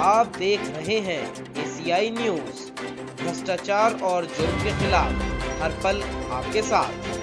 आप देख रहे हैं एसीआई न्यूज, भ्रष्टाचार और जुर्म के खिलाफ हर पल आपके साथ।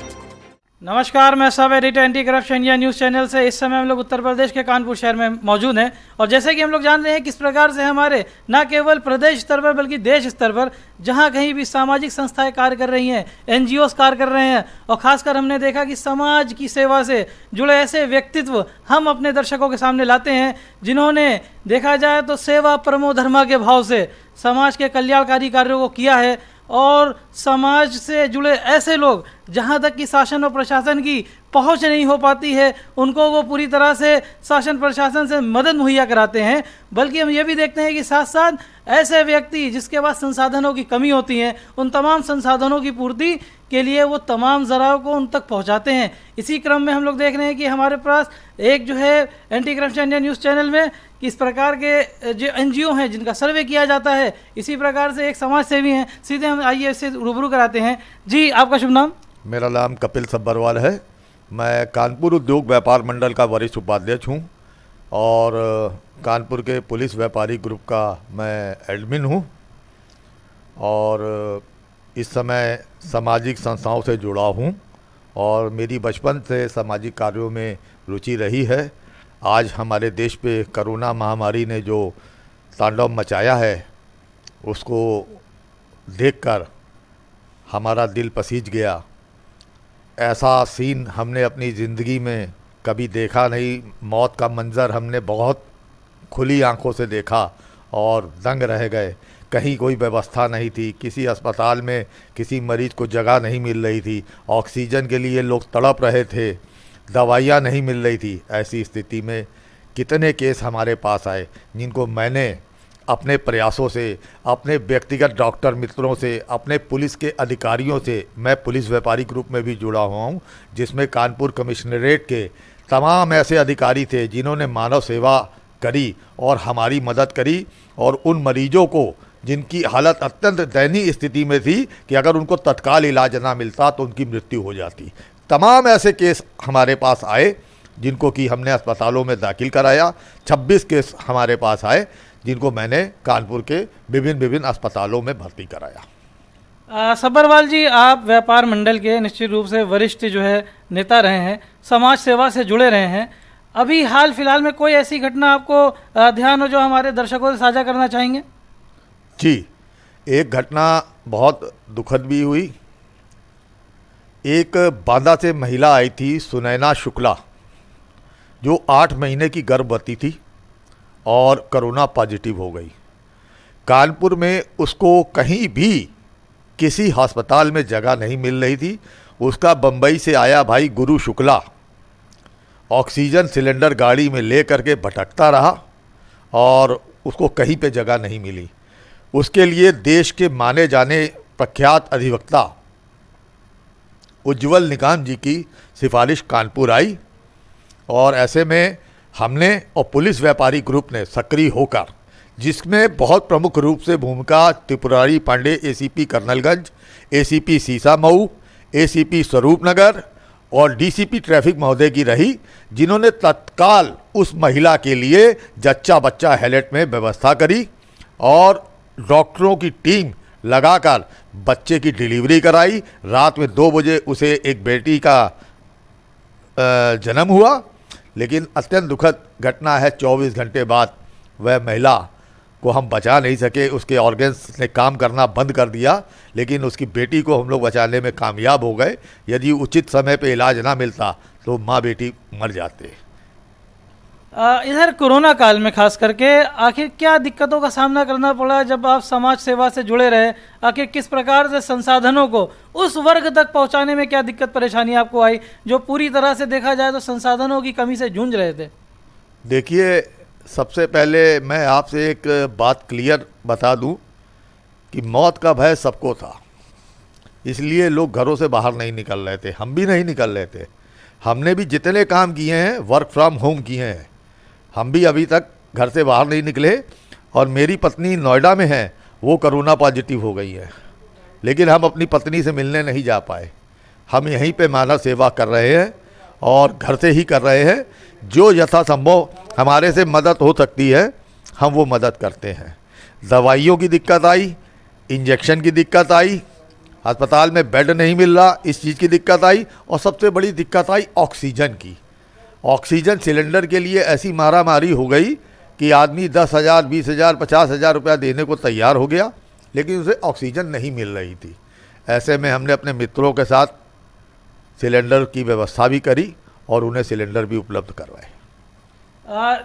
नमस्कार, मैं sub editor anti corruption India news channel से। इस समय हम लोग उत्तर प्रदेश के कानपुर शहर में मौजूद हैं और जैसे कि हम लोग जान रहे हैं किस प्रकार से हमारे न केवल प्रदेश स्तर पर बल्कि देश स्तर पर जहां कहीं भी सामाजिक संस्थाएं कार्य कर रही हैं, एनजीओस कार्य कर रहे हैं और ख़ासकर हमने देखा कि समाज की सेवा से जुड़े ऐसे व्यक्तित्व हम अपने दर्शकों के सामने लाते हैं जिन्होंने देखा जाए तो सेवा परमो धर्मा के भाव से समाज के कल्याणकारी कार्यों को किया है। और समाज से जुड़े ऐसे लोग जहाँ तक कि शासन और प्रशासन की पहुँच नहीं हो पाती है उनको वो पूरी तरह से शासन प्रशासन से मदद मुहैया कराते हैं। बल्कि हम ये भी देखते हैं कि साथ साथ ऐसे व्यक्ति जिसके पास संसाधनों की कमी होती है उन तमाम संसाधनों की पूर्ति के लिए वो तमाम ज़राओं को उन तक पहुंचाते हैं। इसी क्रम में हम लोग देख रहे हैं कि हमारे पास एक जो है anti corruption India news channel में किस प्रकार के जो एनजीओ हैं जिनका सर्वे किया जाता है, इसी प्रकार से एक समाज सेवी हैं। सीधे हम आइए इससे रूबरू कराते हैं। जी, आपका शुभ नाम? मेरा नाम कपिल सब्बरवाल है। मैं कानपुर उद्योग व्यापार मंडल का वरिष्ठ उपाध्यक्ष हूँ और कानपुर के पुलिस व्यापारी ग्रुप का मैं एडमिन हूँ और इस समय सामाजिक संस्थाओं से जुड़ा हूँ और मेरी बचपन से सामाजिक कार्यों में रुचि रही है। आज हमारे देश पे कोरोना महामारी ने जो तांडव मचाया है उसको देखकर हमारा दिल पसीज गया। ऐसा सीन हमने अपनी ज़िंदगी में कभी देखा नहीं। मौत का मंज़र हमने बहुत खुली आंखों से देखा और दंग रह गए। कहीं कोई व्यवस्था नहीं थी, किसी अस्पताल में किसी मरीज़ को जगह नहीं मिल रही थी, ऑक्सीजन के लिए लोग तड़प रहे थे, दवाइयाँ नहीं मिल रही थी। ऐसी स्थिति में कितने केस हमारे पास आए जिनको मैंने अपने प्रयासों से, अपने व्यक्तिगत डॉक्टर मित्रों से, अपने पुलिस के अधिकारियों से, मैं पुलिस व्यापारी ग्रुप में भी जुड़ा हुआ हूँ जिसमें कानपुर कमिश्नरेट के तमाम ऐसे अधिकारी थे जिन्होंने मानव सेवा करी और हमारी मदद करी और उन मरीजों को जिनकी हालत अत्यंत दयनीय स्थिति में थी कि अगर उनको तत्काल इलाज ना मिलता तो उनकी मृत्यु हो जाती, तमाम ऐसे केस हमारे पास आए जिनको कि हमने अस्पतालों में दाखिल कराया। 26 केस हमारे पास आए जिनको मैंने कानपुर के विभिन्न अस्पतालों में भर्ती कराया। सब्बरवाल जी, आप व्यापार मंडल के निश्चित रूप से वरिष्ठ जो है नेता रहे हैं, समाज सेवा से जुड़े रहे हैं। अभी हाल फिलहाल में कोई ऐसी घटना आपको ध्यान हो जो हमारे दर्शकों से साझा करना चाहेंगे? जी, एक घटना बहुत दुखद भी हुई। एक बांदा से महिला आई थी सुनैना शुक्ला जो 8 महीने की गर्भवती थी और कोरोना पॉजिटिव हो गई। कानपुर में उसको कहीं भी किसी अस्पताल में जगह नहीं मिल रही थी। उसका बम्बई से आया भाई गुरु शुक्ला ऑक्सीजन सिलेंडर गाड़ी में ले करके भटकता रहा और उसको कहीं पे जगह नहीं मिली। उसके लिए देश के माने जाने प्रख्यात अधिवक्ता उज्ज्वल निकाम जी की सिफारिश कानपुर आई और ऐसे में हमने और पुलिस व्यापारी ग्रुप ने सक्रिय होकर, जिसमें बहुत प्रमुख रूप से भूमिका त्रिपुरारी पांडे एसीपी कर्नलगंज, एसीपी सीसा मऊ, एसीपी स्वरूपनगर और डीसीपी ट्रैफिक महोदय की रही, जिन्होंने तत्काल उस महिला के लिए जच्चा बच्चा हैलेट में व्यवस्था करी और डॉक्टरों की टीम लगाकर बच्चे की डिलीवरी कराई। रात में 2 बजे उसे एक बेटी का जन्म हुआ। लेकिन अत्यंत दुखद घटना है, 24 घंटे बाद वह महिला को हम बचा नहीं सके, उसके ऑर्गन्स ने काम करना बंद कर दिया, लेकिन उसकी बेटी को हम लोग बचाने में कामयाब हो गए। यदि उचित समय पे इलाज ना मिलता तो माँ बेटी मर जाते। इधर कोरोना काल में खास करके आखिर क्या दिक्कतों का सामना करना पड़ा जब आप समाज सेवा से जुड़े रहे? आखिर किस प्रकार से संसाधनों को उस वर्ग तक पहुंचाने में क्या दिक्कत परेशानी आपको आई जो पूरी तरह से देखा जाए तो संसाधनों की कमी से जूझ रहे थे? देखिए, सबसे पहले मैं आपसे एक बात क्लियर बता दूं कि मौत का भय सबको था, इसलिए लोग घरों से बाहर नहीं निकल रहे थे। हम भी नहीं निकल रहे थे। हमने भी जितने काम किए हैं वर्क फ्रॉम होम किए हैं। हम भी अभी तक घर से बाहर नहीं निकले और मेरी पत्नी नोएडा में है, वो कोरोना पॉजिटिव हो गई है, लेकिन हम अपनी पत्नी से मिलने नहीं जा पाए। हम यहीं पे मानव सेवा कर रहे हैं और घर से ही कर रहे हैं। जो यथासंभव हमारे से मदद हो सकती है हम वो मदद करते हैं। दवाइयों की दिक्कत आई, इंजेक्शन की दिक्कत आई, अस्पताल में बेड नहीं मिल रहा, इस चीज़ की दिक्कत आई, और सबसे बड़ी दिक्कत आई ऑक्सीजन की। ऑक्सीजन सिलेंडर के लिए ऐसी मारामारी हो गई कि आदमी 10,000, 20,000, 50,000 रुपया देने को तैयार हो गया, लेकिन उसे ऑक्सीजन नहीं मिल रही थी। ऐसे में हमने अपने मित्रों के साथ सिलेंडर की व्यवस्था भी करी और उन्हें सिलेंडर भी उपलब्ध करवाए।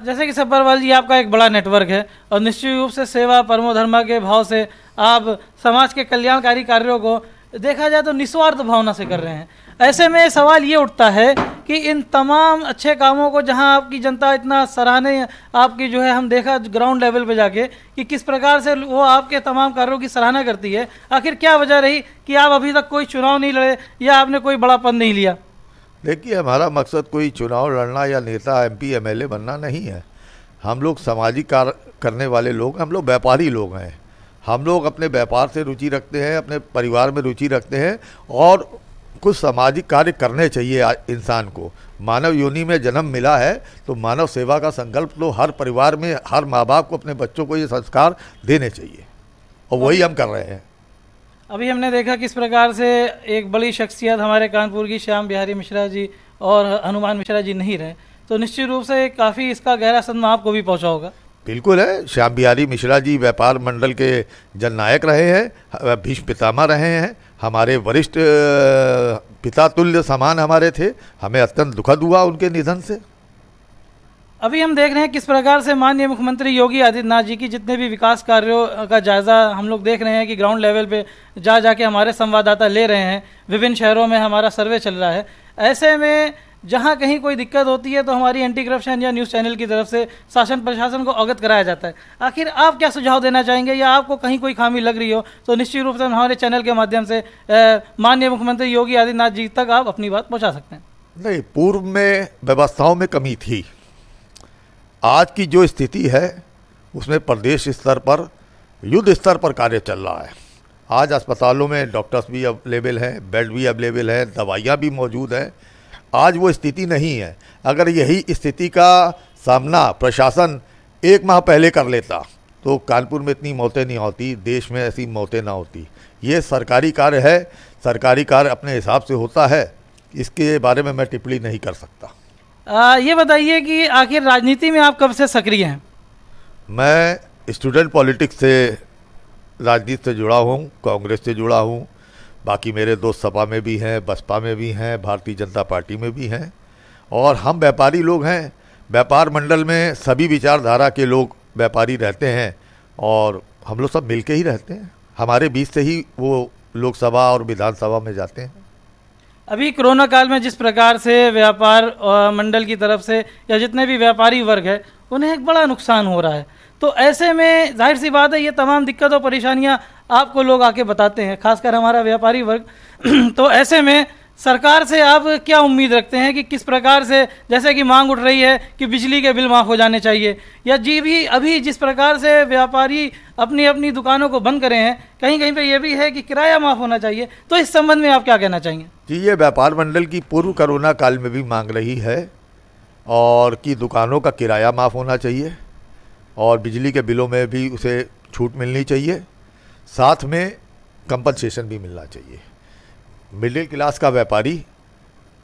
जैसे कि सब्बरवाल जी, आपका एक बड़ा नेटवर्क है और निश्चित रूप से सेवा परमो धर्मा के भाव से आप समाज के कल्याणकारी कार्यों को देखा जाए तो निस्वार्थ भावना से कर रहे हैं। ऐसे में सवाल ये उठता है कि इन तमाम अच्छे कामों को जहां आपकी जनता इतना सराहने, आपकी जो है हम देखा ग्राउंड लेवल पे जाके कि किस प्रकार से वो आपके तमाम कार्यों की सराहना करती है, आखिर क्या वजह रही कि आप अभी तक कोई चुनाव नहीं लड़े या आपने कोई बड़ा पद नहीं लिया? देखिए, हमारा मकसद कोई चुनाव लड़ना या नेता MP MLA बनना नहीं है। हम लोग सामाजिक कार्य करने वाले लोग, हम लोग व्यापारी लोग हैं। हम लोग अपने व्यापार से रुचि रखते हैं, अपने परिवार में रुचि रखते हैं, और कुछ सामाजिक कार्य करने चाहिए इंसान को। मानव योनि में जन्म मिला है तो मानव सेवा का संकल्प तो हर परिवार में, हर माँ बाप को अपने बच्चों को ये संस्कार देने चाहिए, और वही हम कर रहे हैं। अभी हमने देखा किस प्रकार से एक बड़ी शख्सियत हमारे कानपुर की श्याम बिहारी मिश्रा जी और हनुमान मिश्रा जी नहीं रहे, तो निश्चित रूप से काफ़ी इसका गहरा सदमा आपको भी पहुंचा होगा। बिल्कुल है। श्याम बिहारी मिश्रा जी व्यापार मंडल के जननायक रहे हैं, भीष्म पितामह रहे हैं, हमारे वरिष्ठ पिता तुल्य समान हमारे थे। हमें अत्यंत दुखद हुआ उनके निधन से। अभी हम देख रहे हैं किस प्रकार से माननीय मुख्यमंत्री योगी आदित्यनाथ जी की जितने भी विकास कार्यों का जायज़ा हम लोग देख रहे हैं कि ग्राउंड लेवल पे जाके हमारे संवाददाता ले रहे हैं, विभिन्न शहरों में हमारा सर्वे चल रहा है। ऐसे में जहां कहीं कोई दिक्कत होती है तो हमारी एंटी करप्शन या न्यूज़ चैनल की तरफ से शासन प्रशासन को अवगत कराया जाता है। आखिर आप क्या सुझाव देना चाहेंगे, या आपको कहीं कोई खामी लग रही हो तो निश्चित रूप से हमारे चैनल के माध्यम से माननीय मुख्यमंत्री योगी आदित्यनाथ जी तक आप अपनी बात पहुँचा सकते हैं? नहीं, पूर्व में व्यवस्थाओं में कमी थी। आज की जो स्थिति है उसमें प्रदेश स्तर पर, युद्ध स्तर पर कार्य चल रहा है। आज अस्पतालों में डॉक्टर्स भी अवेलेबल हैं, बेड भी अवेलेबल हैं, दवाइयाँ भी मौजूद हैं। आज वो स्थिति नहीं है। अगर यही स्थिति का सामना प्रशासन 1 माह पहले कर लेता तो कानपुर में इतनी मौतें नहीं होती, देश में ऐसी मौतें ना होती। ये सरकारी कार्य है, सरकारी कार्य अपने हिसाब से होता है, इसके बारे में मैं टिप्पणी नहीं कर सकता। ये बताइए कि आखिर राजनीति में आप कब से सक्रिय हैं? मैं स्टूडेंट पॉलिटिक्स से, राजनीति से जुड़ा हूँ, कांग्रेस से जुड़ा हूँ। बाकी मेरे दोस्त सपा में भी हैं, बसपा में भी हैं, भारतीय जनता पार्टी में भी हैं, और हम व्यापारी लोग हैं। व्यापार मंडल में सभी विचारधारा के लोग व्यापारी रहते हैं और हम लोग सब मिलके ही रहते हैं। हमारे बीच से ही वो लोकसभा और विधानसभा में जाते हैं। अभी कोरोना काल में जिस प्रकार से व्यापार मंडल की तरफ से या जितने भी व्यापारी वर्ग है उन्हें एक बड़ा नुकसान हो रहा है, तो ऐसे में जाहिर सी बात है ये तमाम दिक्कतों परेशानियां आपको लोग आके बताते हैं, खासकर हमारा व्यापारी वर्ग। तो ऐसे में सरकार से आप क्या उम्मीद रखते हैं कि किस प्रकार से, जैसे कि मांग उठ रही है कि बिजली के बिल माफ़ हो जाने चाहिए, या जी भी अभी जिस प्रकार से व्यापारी अपनी अपनी दुकानों को बंद करे हैं, कहीं कहीं पे ये भी है कि किराया माफ़ होना चाहिए, तो इस संबंध में आप क्या कहना चाहेंगे? जी, ये व्यापार मंडल की पूर्व कोरोना काल में भी मांग रही है, और कि दुकानों का किराया माफ़ होना चाहिए और बिजली के बिलों में भी उसे छूट मिलनी चाहिए, साथ में कंपनसेशन भी मिलना चाहिए। मिडिल क्लास का व्यापारी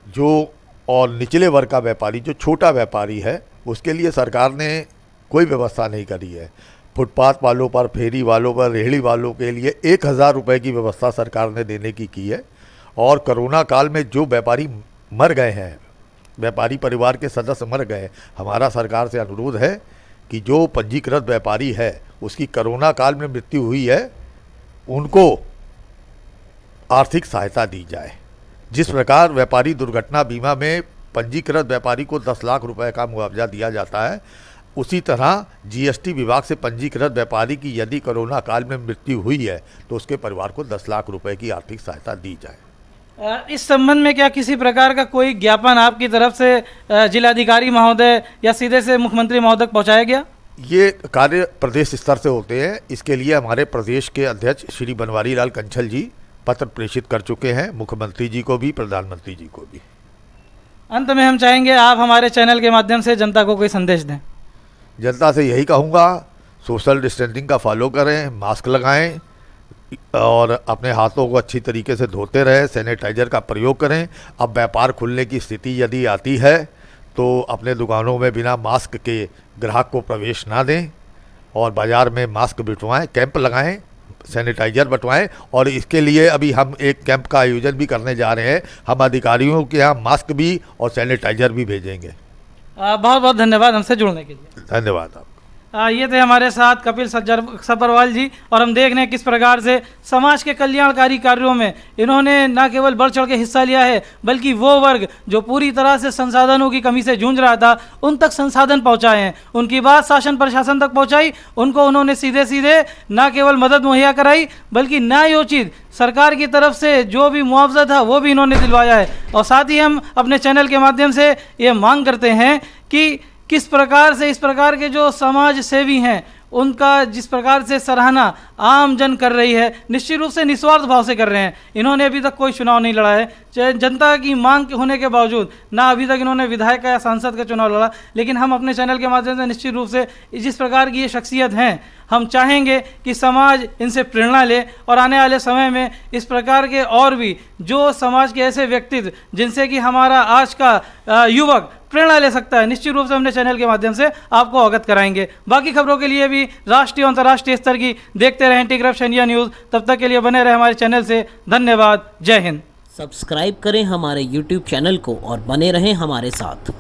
जो, और निचले वर्ग का व्यापारी जो छोटा व्यापारी है, उसके लिए सरकार ने कोई व्यवस्था नहीं करी है। फुटपाथ वालों पर, फेरी वालों पर, रेहड़ी वालों के लिए 1,000 रुपये की व्यवस्था सरकार ने देने की है। और कोरोना काल में जो व्यापारी मर गए हैं, व्यापारी परिवार के सदस्य मर गए, हमारा सरकार से अनुरोध है कि जो पंजीकृत व्यापारी है उसकी कोरोना काल में मृत्यु हुई है, उनको आर्थिक सहायता दी जाए। जिस प्रकार व्यापारी दुर्घटना बीमा में पंजीकृत व्यापारी को 10 लाख रुपए का मुआवजा दिया जाता है, उसी तरह GST विभाग से पंजीकृत व्यापारी की यदि कोरोना काल में मृत्यु हुई है तो उसके परिवार को 10 लाख रुपए की आर्थिक सहायता दी जाए। इस संबंध में क्या किसी प्रकार का कोई ज्ञापन आपकी तरफ से जिलाधिकारी महोदय या सीधे से मुख्यमंत्री महोदय तक पहुँचाया गया? ये कार्य प्रदेश स्तर से होते हैं। इसके लिए हमारे प्रदेश के अध्यक्ष श्री बनवारी लाल कंछल जी पत्र प्रेषित कर चुके हैं, मुख्यमंत्री जी को भी, प्रधानमंत्री जी को भी। अंत में हम चाहेंगे आप हमारे चैनल के माध्यम से जनता को कोई संदेश दें। जनता से यही कहूँगा सोशल डिस्टेंसिंग का फॉलो करें, मास्क लगाएं और अपने हाथों को अच्छी तरीके से धोते रहें, सैनिटाइज़र का प्रयोग करें। अब व्यापार खुलने की स्थिति यदि आती है तो अपने दुकानों में बिना मास्क के ग्राहक को प्रवेश ना दें और बाज़ार में मास्क बिठवाएं, कैंप लगाएं, सैनिटाइज़र बंटवाएं। और इसके लिए अभी हम एक कैंप का आयोजन भी करने जा रहे हैं। हम अधिकारियों के यहाँ मास्क भी और सैनिटाइज़र भी भेजेंगे। बहुत बहुत धन्यवाद हमसे जुड़ने के लिए। धन्यवाद आपको। ये थे हमारे साथ कपिल सब्बरवाल जी, और हम देख रहे हैं किस प्रकार से समाज के कल्याणकारी कार्यों में इन्होंने न केवल बढ़ चढ़ के हिस्सा लिया है, बल्कि वो वर्ग जो पूरी तरह से संसाधनों की कमी से जूझ रहा था उन तक संसाधन पहुंचाए हैं, उनकी बात शासन प्रशासन तक पहुंचाई, उनको उन्होंने सीधे सीधे न केवल मदद मुहैया कराई बल्कि न्यायोचित सरकार की तरफ से जो भी मुआवजा था वो भी इन्होंने दिलवाया है। और साथ ही हम अपने चैनल के माध्यम से ये मांग करते हैं कि किस प्रकार से इस प्रकार के जो समाज सेवी हैं उनका जिस प्रकार से सराहना आम जन कर रही है, निश्चित रूप से निस्वार्थ भाव से कर रहे हैं। इन्होंने अभी तक कोई चुनाव नहीं लड़ा है, चाहे जनता की मांग होने के बावजूद ना अभी तक इन्होंने विधायक या सांसद का चुनाव लड़ा। लेकिन हम अपने चैनल के माध्यम से निश्चित रूप से जिस प्रकार की ये शख्सियत हैं, हम चाहेंगे कि समाज इनसे प्रेरणा ले और आने वाले समय में इस प्रकार के और भी जो समाज के ऐसे व्यक्तित्व जिनसे कि हमारा आज का युवक प्रेरणा ले सकता है, निश्चित रूप से हमने चैनल के माध्यम से आपको अवगत कराएंगे। बाकी खबरों के लिए भी राष्ट्रीय और अंतर्राष्ट्रीय स्तर की देखते रहें एंटी करप्शन इंडिया न्यूज़। तब तक के लिए बने रहे हमारे चैनल से। धन्यवाद। जय हिंद। सब्सक्राइब करें हमारे YouTube चैनल को और बने रहें हमारे साथ।